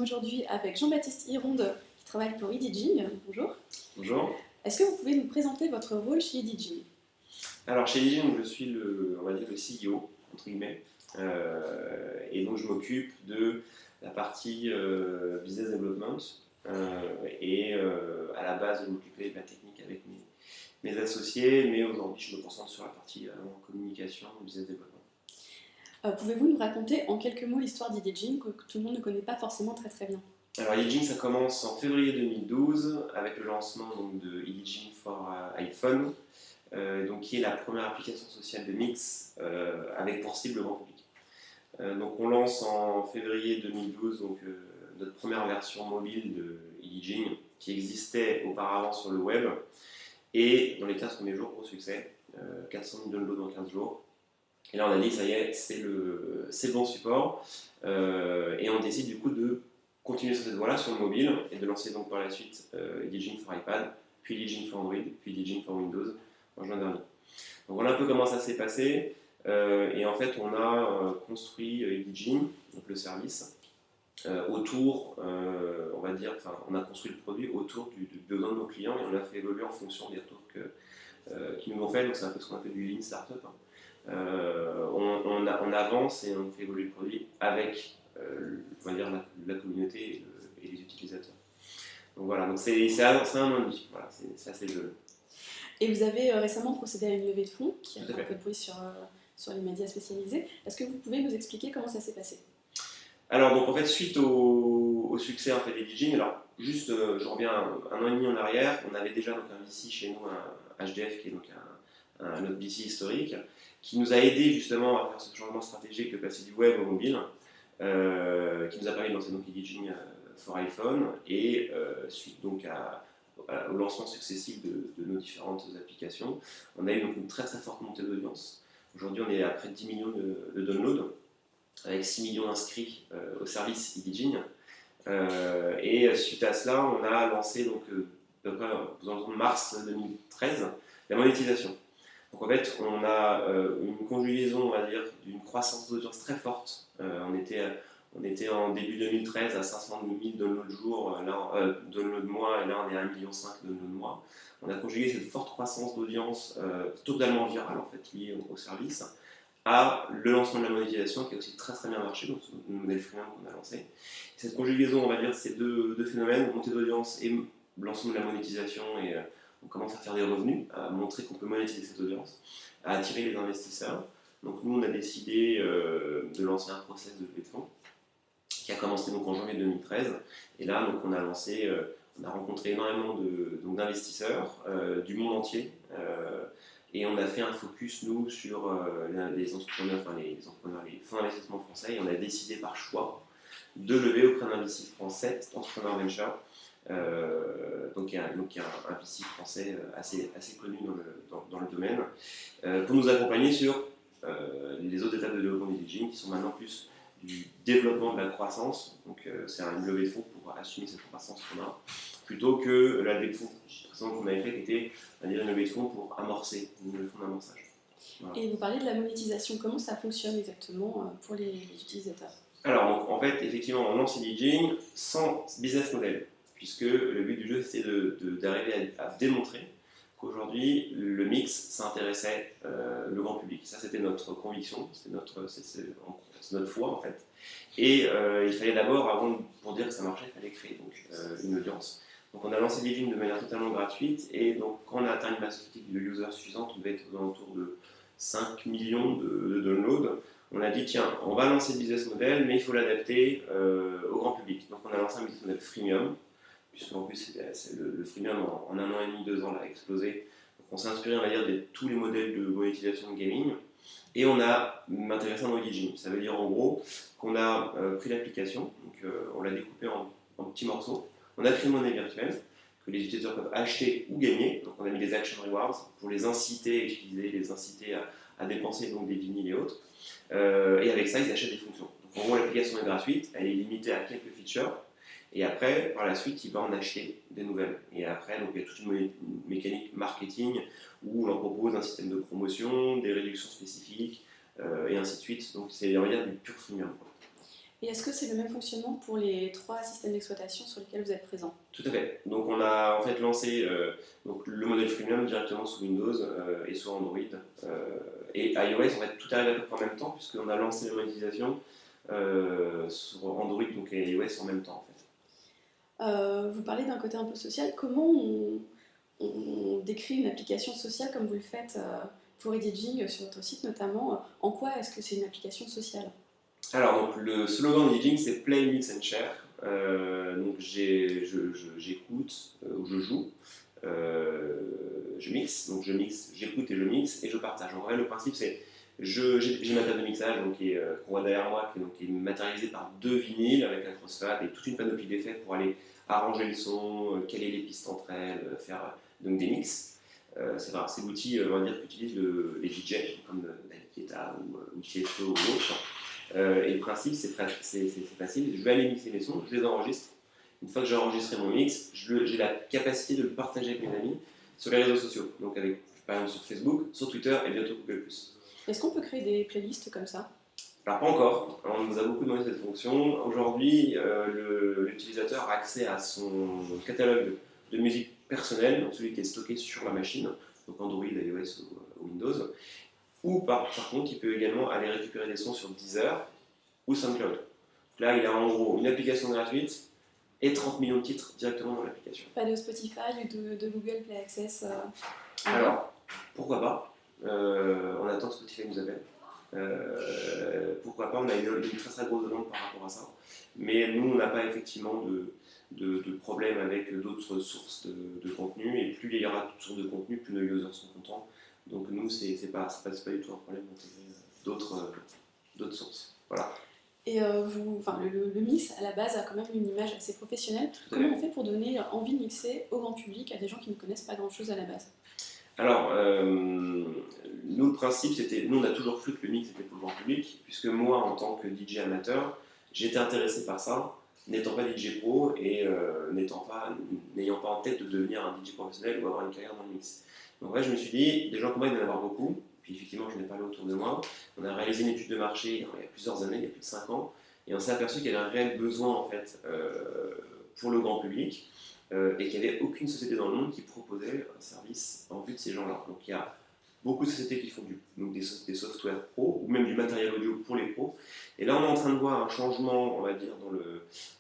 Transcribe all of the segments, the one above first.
aujourd'hui avec Jean-Baptiste Hironde qui travaille pour eDiging. Bonjour. Bonjour. Est-ce que vous pouvez nous présenter votre rôle chez eDiging? Alors chez eDiging, je suis on va dire le CEO, entre guillemets, et donc je m'occupe de la partie business development et à la base de m'occuper de la technique avec mes associés, mais aujourd'hui je me concentre sur la partie communication et business development. Pouvez-vous nous raconter en quelques mots l'histoire d'eDiging que tout le monde ne connaît pas forcément très bien? Alors eDiging, ça commence en février 2012 avec le lancement donc, de eDiging for iPhone, donc, qui est la première application sociale de Mix avec pour cible le grand public. Donc on lance en février 2012 donc, notre première version mobile de eDiging qui existait auparavant sur le web et dans les 15 premiers jours, gros succès, 400 000 downloads en 15 jours. Et là on a dit ça y est, c'est le bon support et on décide du coup de continuer sur cette voie-là sur le mobile et de lancer donc par la suite eDiging for iPad, puis eDiging for Android, puis eDiging for Windows en juin dernier. Donc voilà un peu comment ça s'est passé et en fait on a construit eDiging, donc le service, autour, on va dire, enfin on a construit le produit autour du besoin de nos clients et on l'a fait évoluer en fonction des retours qu'ils nous ont fait, donc c'est un peu ce qu'on appelle du Lean Startup. On avance et on fait évoluer le produit avec on va dire, la communauté et les utilisateurs. Donc voilà, donc c'est un an et demi, voilà, c'est assez jeune. Et vous avez récemment procédé à une levée de fonds qui a fait un fait. peu de bruit sur les médias spécialisés. Est-ce que vous pouvez nous expliquer comment ça s'est passé? Alors donc en fait suite au succès en fait d'eDiging, alors juste je reviens un an et demi en arrière, on avait déjà donc un VC chez nous, un HDF qui est donc notre VC historique, qui nous a aidé justement à faire ce changement stratégique de passer du web au mobile, qui nous a permis de lancer donc eDiging for iPhone et suite donc au lancement successif de nos différentes applications, on a eu donc une très très forte montée d'audience. Aujourd'hui on est à près de 10 millions de downloads, avec 6 millions d'inscrits au service eDiging. Et suite à cela, on a lancé donc, en mars 2013 la monétisation. Donc en fait, on a une conjugaison, on va dire, d'une croissance d'audience très forte. On était en début 2013 à 500 000 downloads jour, downloads mois, et là on est à 1,5 million de downloads mois. On a conjugué cette forte croissance d'audience totalement virale en fait, liée au service, à le lancement de la monétisation qui a aussi très très bien marché, donc le modèle freemium qu'on a lancé. Cette conjugaison, on va dire, ces deux phénomènes, montée d'audience et lancement de la monétisation, et on commence à faire des revenus, à montrer qu'on peut monétiser cette audience, à attirer les investisseurs. Donc nous, on a décidé de lancer un process de levée de fonds qui a commencé donc en janvier 2013. Et là, donc, on a rencontré énormément d'investisseurs du monde entier. Et on a fait un focus, nous, sur les entrepreneurs, les fonds d'investissement français, et on a décidé par choix de lever auprès d'un VC français, Entrepreneur Venture, donc il y a un VC français assez connu dans le domaine, pour nous accompagner sur les autres étapes de développement d'eDiging, qui sont maintenant plus du développement de la croissance, donc c'est une levée de fonds pour assumer cette croissance qu'on a, plutôt que la levée de fonds précédente qu'on avait fait, qui était une levée de fonds pour amorcer, une levée de fonds d'amorçage. Voilà. Et vous parlez de la monétisation, comment ça fonctionne exactement pour les utilisateurs? Alors donc, en fait, effectivement, on lance eDiging sans business model, puisque le but du jeu c'était d'arriver à démontrer qu'aujourd'hui le mix s'intéressait le grand public. Ça c'était notre conviction, c'est notre foi en fait. Et il fallait d'abord, pour dire que ça marchait, il fallait créer donc, une audience. Donc on a lancé eDiging de manière totalement gratuite, et donc quand on a atteint une masse critique de users suffisante, on devait être aux alentours de 5 millions de downloads. On a dit tiens, on va lancer le business model, mais il faut l'adapter au grand public. Donc on a lancé un business model freemium, puisqu'en plus le freemium en un an et demi, 2 ans l'a explosé. Donc on s'est inspiré, on va dire, de tous les modèles de monétisation de gaming, et on a intégré ça dans eDiging. Ça veut dire en gros qu'on a pris l'application, donc on l'a découpée en petits morceaux, on a créé une monnaie virtuelle que les utilisateurs peuvent acheter ou gagner. Donc on a mis des action rewards pour les inciter à utiliser, les inciter à dépenser donc des vinyles et autres. Et avec ça, ils achètent des fonctions. Donc en gros, l'application est gratuite, elle est limitée à quelques features. Et après, par la suite, il va en acheter des nouvelles. Et après, donc, il y a toute une mécanique marketing où l'on propose un système de promotion, des réductions spécifiques, et ainsi de suite. Donc c'est, on va dire, du pur freemium. Et est-ce que c'est le même fonctionnement pour les 3 systèmes d'exploitation sur lesquels vous êtes présent? Tout à fait. Donc on a en fait lancé donc, le modèle freemium directement sous Windows et sous Android. Et iOS, en fait, tout arrive à peu près en même temps, puisqu'on a lancé la monétisation sur Android donc, et iOS en même temps. En fait. Vous parlez d'un côté un peu social. Comment on décrit une application sociale comme vous le faites pour Editing sur votre site notamment? En quoi est-ce que c'est une application sociale? Alors, donc, le slogan de Edging, c'est Play, Mix and Share. Donc, j'écoute ou je joue, je mixe, donc je mixe, j'écoute et je mixe et je partage. En vrai, le principe, c'est j'ai ma table de mixage donc, qu'on voit derrière moi, qui est matérialisée par 2 vinyles avec un crossfade et toute une panoplie d'effets pour aller arranger le son, caler les pistes entre elles, faire donc, des mix. C'est l'outil on va dire, qu'utilisent les DJ comme David Guetta ou Tiesto ou autres. Et le principe, c'est facile. Je vais aller mixer mes sons, je les enregistre. Une fois que j'ai enregistré mon mix, j'ai la capacité de le partager avec mes amis sur les réseaux sociaux. Donc, par exemple sur Facebook, sur Twitter et bientôt Google+. Est-ce qu'on peut créer des playlists comme ça? Alors, pas encore. On nous a beaucoup demandé cette fonction. Aujourd'hui, l'utilisateur a accès à son catalogue de musique personnelle, donc celui qui est stocké sur la machine, donc Android, iOS ou Windows. Ou par contre, il peut également aller récupérer des sons sur Deezer ou SoundCloud. Là, il a en gros une application gratuite et 30 millions de titres directement dans l'application. Pas de Spotify ou de Google Play Access Alors, pourquoi pas on attend que Spotify nous appelle. Pourquoi pas, on a une très très grosse demande par rapport à ça. Mais nous, on n'a pas effectivement de problème avec d'autres sources de contenu. Et plus il y aura toutes sortes de contenu, plus nos users sont contents. Donc nous, c'est pas du tout un problème d'intégrer d'autres sources. Voilà. Et le mix à la base a quand même une image assez professionnelle. Comment on fait pour donner envie de mixer au grand public à des gens qui ne connaissent pas grand chose à la base? Alors, nous, le principe, c'était, nous, on a toujours cru que le mix était pour le grand public, puisque moi, en tant que DJ amateur, j'étais intéressé par ça, n'étant pas DJ pro et n'ayant pas en tête de devenir un DJ professionnel ou avoir une carrière dans le mix. Donc, ouais, je me suis dit, des gens comme moi, il doit y en avoir beaucoup, puis effectivement, je n'ai pas là autour de moi. On a réalisé une étude de marché il y a plusieurs années, il y a plus de 5 ans, et on s'est aperçu qu'il y avait un réel besoin, en fait, pour le grand public. Et qu'il n'y avait aucune société dans le monde qui proposait un service en vue de ces gens-là. Donc il y a beaucoup de sociétés qui font des softwares pro ou même du matériel audio pour les pros. Et là, on est en train de voir un changement, on va dire,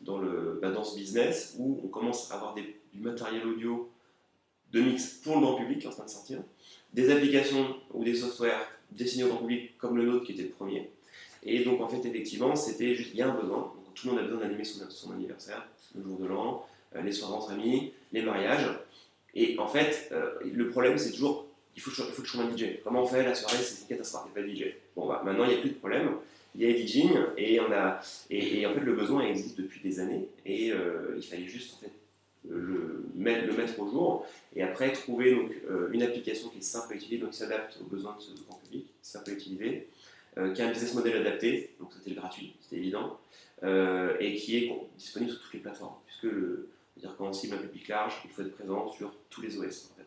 dans ce business où on commence à avoir du matériel audio de mix pour le grand public qui est en train de sortir, des applications ou des softwares destinés au grand public comme le nôtre qui était le premier. Et donc en fait, effectivement, c'était juste, il y a un besoin. Donc, tout le monde a besoin d'animer son anniversaire, le jour de l'an, les soirées entre amis, les mariages. Et en fait, le problème, c'est toujours, il faut que je sois un DJ. Comment on fait? La soirée, c'est une catastrophe, il n'y a pas de DJ. Bon, bah, maintenant, il n'y a plus de problème. Il y a les DJing et en fait, le besoin existe depuis des années. Et il fallait juste, en fait, le mettre au jour. Et après, trouver donc, une application qui est simple à utiliser, donc qui s'adapte aux besoins de ce grand public, simple à utiliser, qui a un business model adapté, donc c'était le gratuit, c'était évident, et qui est disponible sur toutes les plateformes, puisque c'est-à-dire quand on cible un public large, il faut être présent sur tous les OS en fait.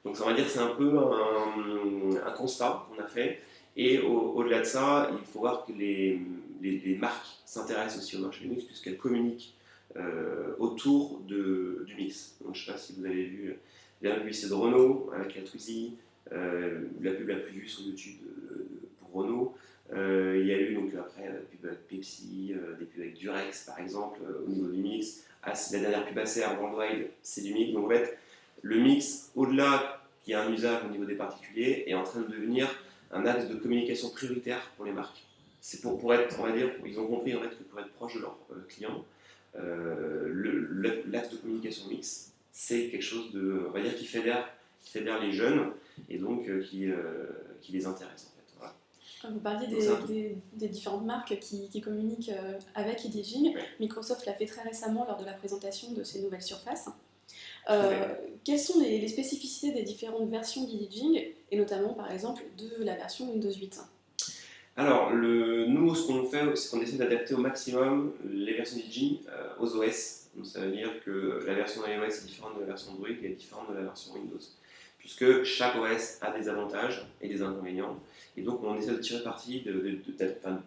Donc ça, on va dire que c'est un peu un constat qu'on a fait. Et au-delà de ça, il faut voir que les marques s'intéressent aussi au marché du mix puisqu'elles communiquent autour du mix. Donc, je ne sais pas si vous avez vu la publicité de Renault avec la Twizy, la pub la plus vue sur YouTube pour Renault. Il y a eu donc après la pub avec Pepsi, des pubs avec Durex par exemple au niveau du mix. La dernière pub ACR Worldwide, c'est du mix. Donc en fait, le mix, au-delà qu'il y a un usage au niveau des particuliers, est en train de devenir un axe de communication prioritaire pour les marques. C'est pour être, on va dire, ils ont compris en fait que pour être proche de leurs clients, l'axe de communication mix, c'est quelque chose de, on va dire, qui fédère les jeunes et donc qui les intéresse en fait. Voilà. Vous parliez des différentes marques qui communiquent avec Editing. Ouais. Microsoft l'a fait très récemment lors de la présentation de ses nouvelles surfaces. Quelles sont les spécificités des différentes versions d'Editing, et notamment par exemple de la version Windows 8? Alors, nous, ce qu'on fait, c'est qu'on essaie d'adapter au maximum les versions d'Editing aux OS. Donc, ça veut dire que la version iOS est différente de la version Android et est différente de la version Windows. puisque chaque OS a des avantages et des inconvénients. Et donc, on essaie de tirer parti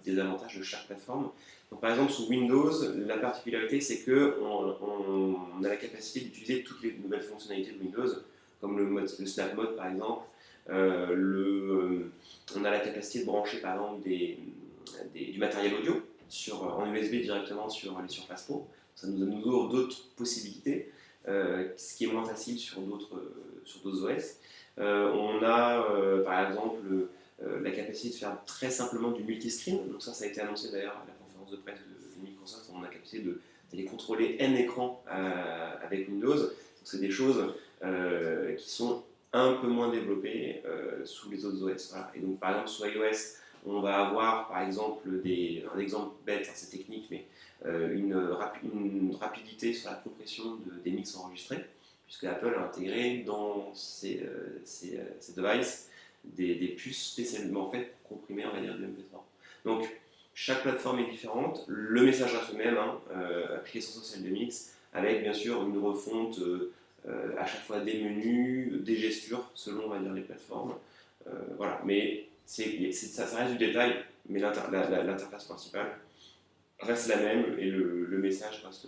des avantages de chaque plateforme. Donc, par exemple, sous Windows, la particularité, c'est qu'on a la capacité d'utiliser toutes les nouvelles fonctionnalités de Windows, comme le Snap Mode, par exemple. On a la capacité de brancher, par exemple, du matériel audio en USB directement sur les Surface Pro. Ça nous ouvre d'autres possibilités, ce qui est moins facile sur d'autres OS. On a, par exemple, la capacité de faire très simplement du multiscreen. Donc ça a été annoncé d'ailleurs à la conférence de presse de Microsoft. On a la capacité d'aller contrôler N écrans avec Windows. Donc c'est des choses qui sont un peu moins développées sous les autres OS. Voilà. Et donc par exemple sous iOS, on va avoir par exemple un exemple bête, c'est technique, mais une rapidité sur la compression des mix enregistrés, puisque Apple a intégré dans ses devices des puces spécialement faites pour comprimer, on va dire, du MP3. Donc, chaque plateforme est différente, le message reste le même, application sociale de mix, avec bien sûr une refonte à chaque fois des menus, des gestures, selon, on va dire, les plateformes. Voilà, mais ça reste du détail, mais l'interface principale reste la même et le message reste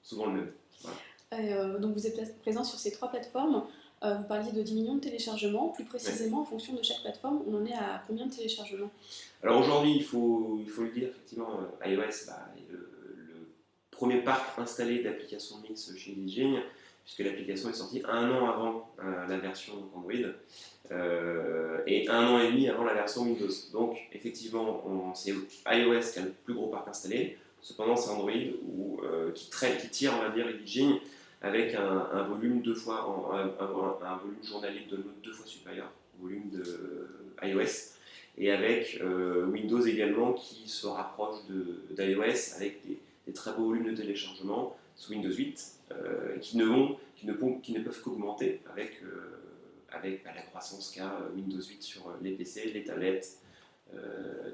souvent le même. Voilà. Donc vous êtes présent sur ces 3 plateformes. Vous parliez de 10 millions de téléchargements. Plus précisément, en fonction de chaque plateforme, on en est à combien de téléchargements? Alors aujourd'hui, il faut le dire, effectivement, iOS est le premier parc installé d'applications mix chez DJing, puisque l'application est sortie 1 an avant la version Android et 1 an et demi avant la version Windows. Donc effectivement, c'est iOS qui a le plus gros parc installé. Cependant, c'est Android qui tire, on va dire, DJing avec un volume un volume journalier de download 2 fois supérieur au volume de iOS, et avec Windows également qui se rapproche d'iOS avec des très beaux volumes de téléchargement sous Windows 8 qui ne peuvent qu'augmenter avec la croissance qu'a Windows 8 sur les PC, les tablettes,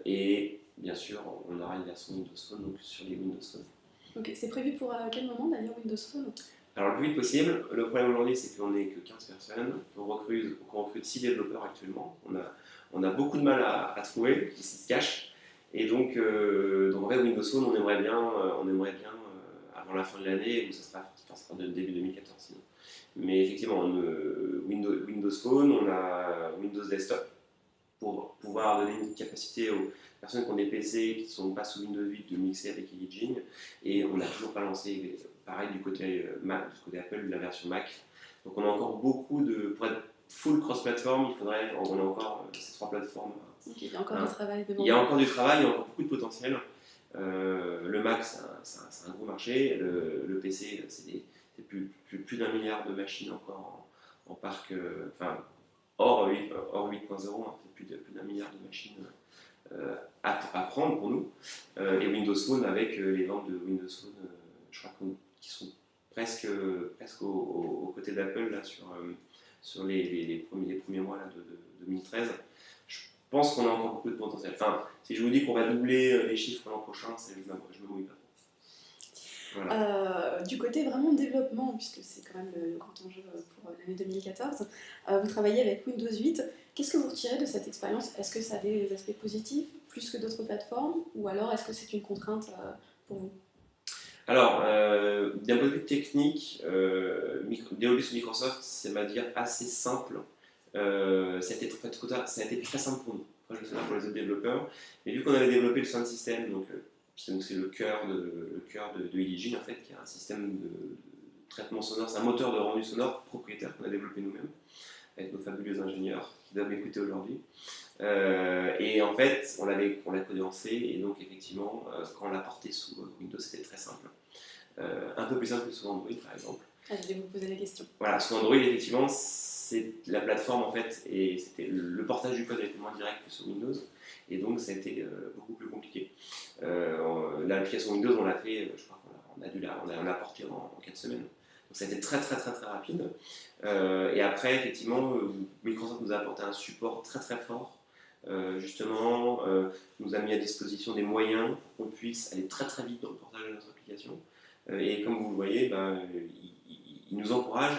et bien sûr on aura une version Windows Phone donc sur les Windows Phone. Ok, c'est prévu pour quel moment d'ailleurs Windows Phone? Alors le plus vite possible. Le problème aujourd'hui, c'est qu'on n'est que 15 personnes. On recrute 6 développeurs actuellement. On a beaucoup de mal à trouver, qui se cachent. Et donc en fait, Windows Phone, on aimerait bien avant la fin de l'année, ou ça sera début 2014 sinon. Mais effectivement, Windows Phone, on a Windows Desktop pour pouvoir donner une capacité aux personnes qui ont des PC qui ne sont pas sous Windows 8 de mixer avec Edging. Et on n'a toujours pas lancé, pareil du côté Mac, du côté Apple, la version Mac. Donc on a encore beaucoup pour être full cross-platform, on a encore ces 3 plateformes. Ok, il y a encore du travail devant. Il y a encore du travail, il y a encore beaucoup de potentiel. Le Mac, c'est un gros marché. Le PC, c'est plus d'1 milliard de machines encore en parc, hors 8.0, c'est plus d'1 milliard de machines à prendre pour nous. Et Windows Phone avec les ventes de Windows Phone, je crois qui sont presque aux côtés d'Apple là, sur les premiers mois là, de 2013. Je pense qu'on a encore beaucoup de potentiel. Enfin, si je vous dis qu'on va doubler les chiffres l'an prochain, je me mouille pas trop. Voilà. Du côté vraiment développement, puisque c'est quand même le grand enjeu pour l'année 2014, vous travaillez avec Windows 8. Qu'est-ce que vous retirez de cette expérience? Est-ce que ça a des aspects positifs plus que d'autres plateformes, ou alors est-ce que c'est une contrainte pour vous? Alors, d'un point de vue technique, développer sur Microsoft, c'est ma dire assez simple. Ça a été très simple pour nous. Après, je sais pas pour les autres développeurs, mais vu qu'on avait développé le sound system, donc c'est le cœur de Edging en fait, qui est un système de traitement sonore, c'est un moteur de rendu sonore propriétaire qu'on a développé nous-mêmes avec nos fabuleux ingénieurs qui doivent m'écouter aujourd'hui. Et en fait, on l'a codé en C, et donc effectivement, quand on l'a porté sous Windows, c'était très simple. Un peu plus simple que sous Android, par exemple. Ah, je vais vous poser la question. Voilà, sous Android, effectivement, c'est la plateforme en fait, et le portage du code a été moins direct que sous Windows, et donc ça a été beaucoup plus compliqué. L'application Windows, on l'a fait, je crois on l'a porté en 4 semaines. Donc ça a été très très très très rapide. Et après, effectivement, Microsoft nous a apporté un support très très fort. Justement, nous a mis à disposition des moyens pour qu'on puisse aller très très vite dans le portage de notre application. Et comme vous le voyez, il nous encourage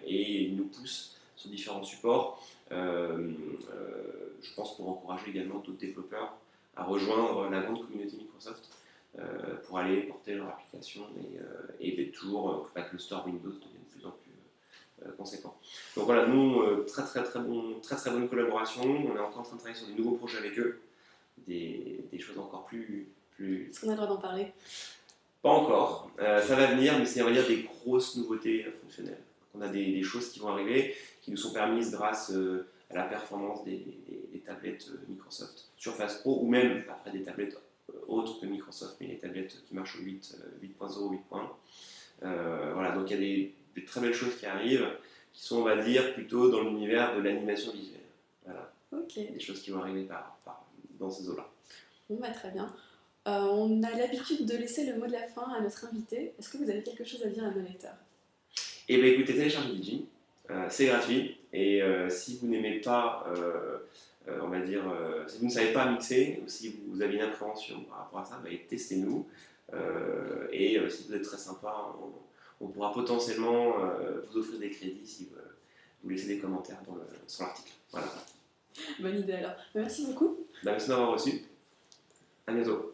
et il nous pousse sur différents supports. Je pense pour encourager également d'autres développeurs à rejoindre la grande communauté Microsoft pour aller porter leur application et toujours pas que le store Windows devienne de plus en plus conséquent. Donc voilà, nous, très bonne collaboration. On est encore en train de travailler sur des nouveaux projets avec eux, des choses encore plus. Est-ce qu'on a le droit d'en parler? Pas encore, ça va venir, mais c'est on va dire des grosses nouveautés fonctionnelles. On a des choses qui vont arriver, qui nous sont permises grâce à la performance des tablettes Microsoft Surface Pro, ou même après des tablettes autres que Microsoft, mais les tablettes qui marchent au 8.0, 8.1. Voilà, donc il y a des très belles choses qui arrivent, qui sont, on va dire, plutôt dans l'univers de l'animation visuelle. Voilà. Okay. Des choses qui vont arriver dans ces eaux-là. Bon, bah, très bien. On a l'habitude de laisser le mot de la fin à notre invité. Est-ce que vous avez quelque chose à dire à nos lecteurs? Eh bien écoutez, téléchargez Digim, c'est gratuit, et si vous n'aimez pas, on va dire, si vous ne savez pas mixer, ou si vous avez une appréhension par rapport à ça, bah, testez-nous, et si vous êtes très sympa, on pourra potentiellement vous offrir des crédits si vous laissez des commentaires sur l'article. Voilà. Bonne idée alors. Merci beaucoup. Merci d'avoir reçu. À bientôt.